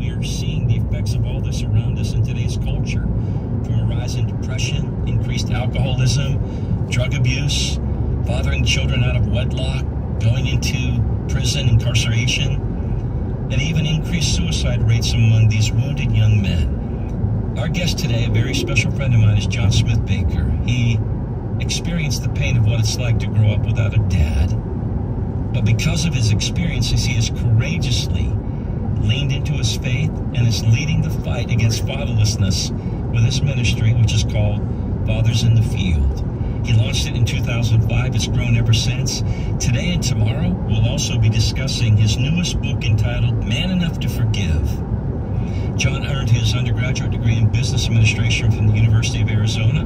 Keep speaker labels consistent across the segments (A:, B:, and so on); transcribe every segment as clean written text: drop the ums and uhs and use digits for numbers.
A: we are seeing the effects of all this around us in today's culture, from a rise in depression, increased alcoholism, drug abuse, fathering children out of wedlock, going into prison, incarceration, and even increased suicide rates among these wounded young men. Our guest today, a very special friend of mine, is John Smith Baker. He experienced the pain of what it's like to grow up without a dad. But because of his experiences, he has courageously leaned into his faith and is leading the fight against fatherlessness with his ministry, which is called Fathers in the Field. He launched it in 2005. It's grown ever since. Today and tomorrow, we'll also be discussing his newest book entitled Man Enough to Forgive. John earned his undergraduate degree in business administration from the University of Arizona.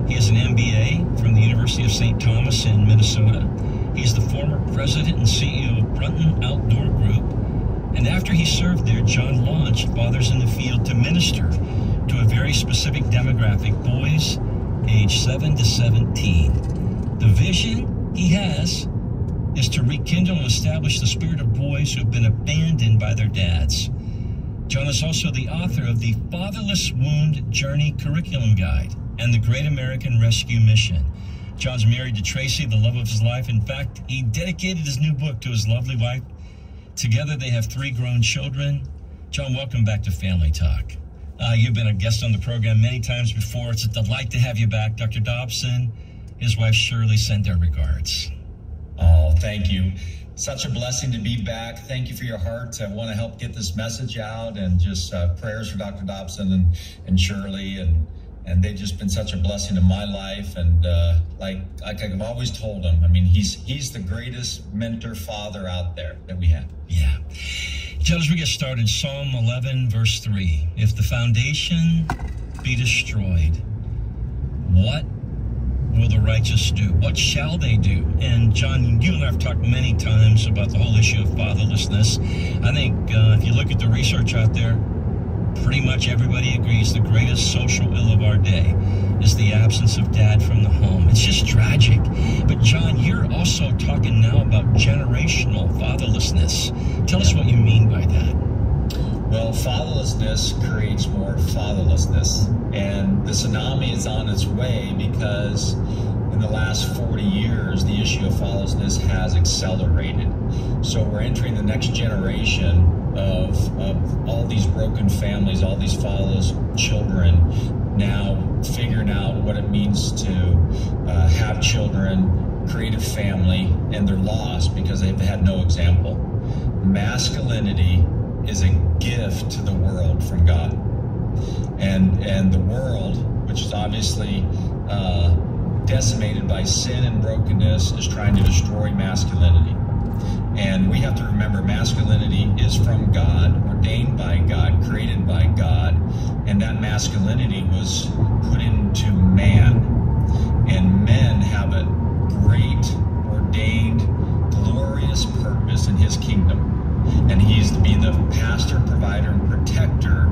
A: He has an MBA from the University of St. Thomas in Minnesota. He's the former president and CEO of Brunton Outdoor Group. And after he served there, John launched Fathers in the Field to minister to a very specific demographic, boys age 7 to 17. The vision he has is to rekindle and establish the spirit of boys who have been abandoned by their dads. John is also the author of the Fatherless Wound Journey Curriculum Guide and the Great American Rescue Mission. John's married to Tracy, the love of his life. In fact, he dedicated his new book to his lovely wife. Together, they have 3 grown children. John, welcome back to Family Talk. You've been a guest on the program many times before. It's a delight to have you back. Dr. Dobson, his wife Shirley, send their regards.
B: Oh, thank you. Such a blessing to be back. Thank you for your heart. I want to help get this message out, and just prayers for Dr. Dobson and Shirley, and they've just been such a blessing in my life. And like I've always told them, I mean, he's the greatest mentor father out there that we have.
A: Yeah. John, as we get started, Psalm 11, verse 3. If the foundation be destroyed, what will the righteous do? What shall they do? And John, you and I have talked many times about the whole issue of fatherlessness. I think if you look at the research out there, pretty much everybody agrees the greatest social ill of our day is the absence of dad from the home. It's just tragic. But John, you're also talking now about generational fatherlessness. Tell us what you mean by that.
B: Well, fatherlessness creates more fatherlessness. And the tsunami is on its way because in the last 40 years, the issue of fatherlessness has accelerated. So we're entering the next generation of all these broken families, all these fatherless children, now figuring out what it means to have children, create a family, and they're lost because they've had no example. Masculinity is a gift to the world from God. And the world, which is obviously decimated by sin and brokenness, is trying to destroy masculinity. And we have to remember masculinity is from God, ordained by God, created by God, and that masculinity was put into man. And men have a great, ordained, glorious purpose in his kingdom. And he's to be the pastor, provider, and protector.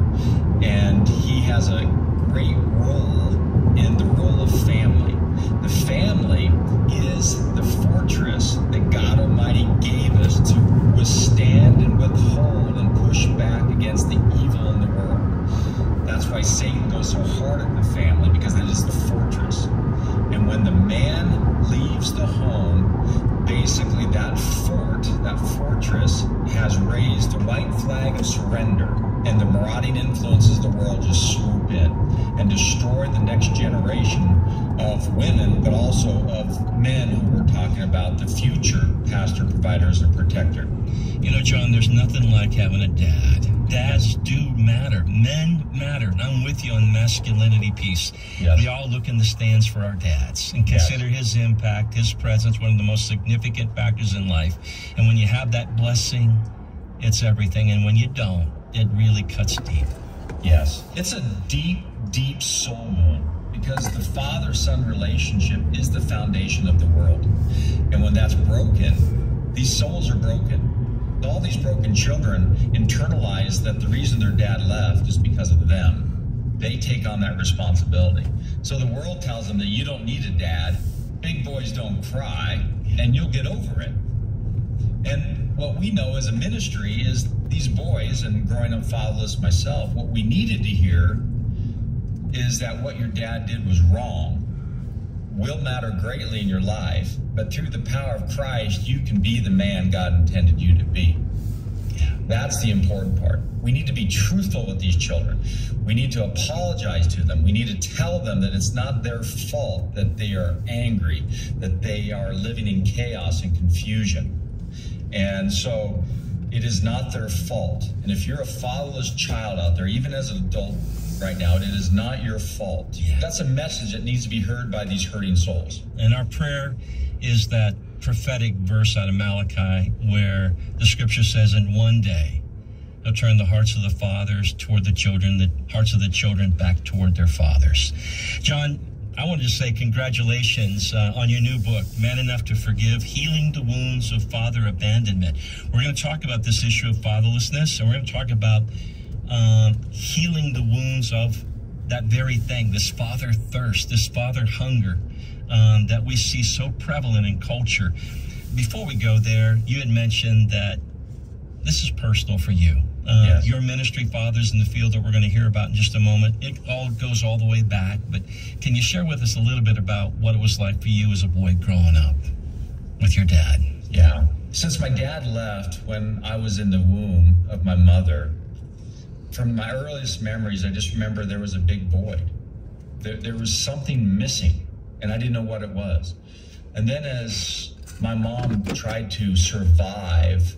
B: And he has a great role in the role of family. The family is the fortress that God Almighty gave us to withstand and withhold and push back against the evil in the world. That's why Satan goes so hard at the family, because it is the fortress. And when the man leaves the home, basically that fortress has raised the white flag of surrender, and the marauding influences of the world just swoop in and destroy the next generation of women, but also of men who we're talking about, the future pastor, providers, and protector.
A: You know, John, there's nothing like having a dad. Dads do matter. Men matter. And I'm with you on the masculinity piece.
B: Yes.
A: We all look in the stands for our dads and consider his impact, his presence, one of the most significant factors in life. And when you have that blessing, it's everything. And when you don't, it really cuts deep.
B: Yes. It's a deep, deep soul wound, because the father-son relationship is the foundation of the world. And when that's broken, these souls are broken. All these broken children internalize that the reason their dad left is because of them. They take on that responsibility. So the world tells them that you don't need a dad, big boys don't cry, and you'll get over it. And what we know as a ministry is these boys, and growing up fatherless myself, what we needed to hear is that what your dad did was wrong will matter greatly in your life, but through the power of Christ, you can be the man God intended you to be. That's the important part. We need to be truthful with these children. We need to apologize to them. We need to tell them that it's not their fault that they are angry, that they are living in chaos and confusion. And so it is not their fault. And if you're a fatherless child out there, even as an adult right now, it is not your fault.
A: Yeah.
B: That's a message that needs to be heard by these hurting souls.
A: And our prayer is that prophetic verse out of Malachi where the scripture says, in one day, he'll turn the hearts of the fathers toward the children, the hearts of the children back toward their fathers. John, I want to just say congratulations on your new book, Man Enough to Forgive, Healing the Wounds of Father Abandonment. We're going to talk about this issue of fatherlessness, and we're going to talk about healing the wounds of that very thing, this father thirst, this father hunger that we see so prevalent in culture. Before we go there, you had mentioned that this is personal for you.
B: Yes.
A: Your ministry, Fathers in the Field, that we're going to hear about in just a moment, it all goes all the way back. But can you share with us a little bit about what it was like for you as a boy growing up with your dad?
B: Yeah. Since my dad left when I was in the womb of my mother, from my earliest memories, I just remember there was a big void. There was something missing, and I didn't know what it was. And then as my mom tried to survive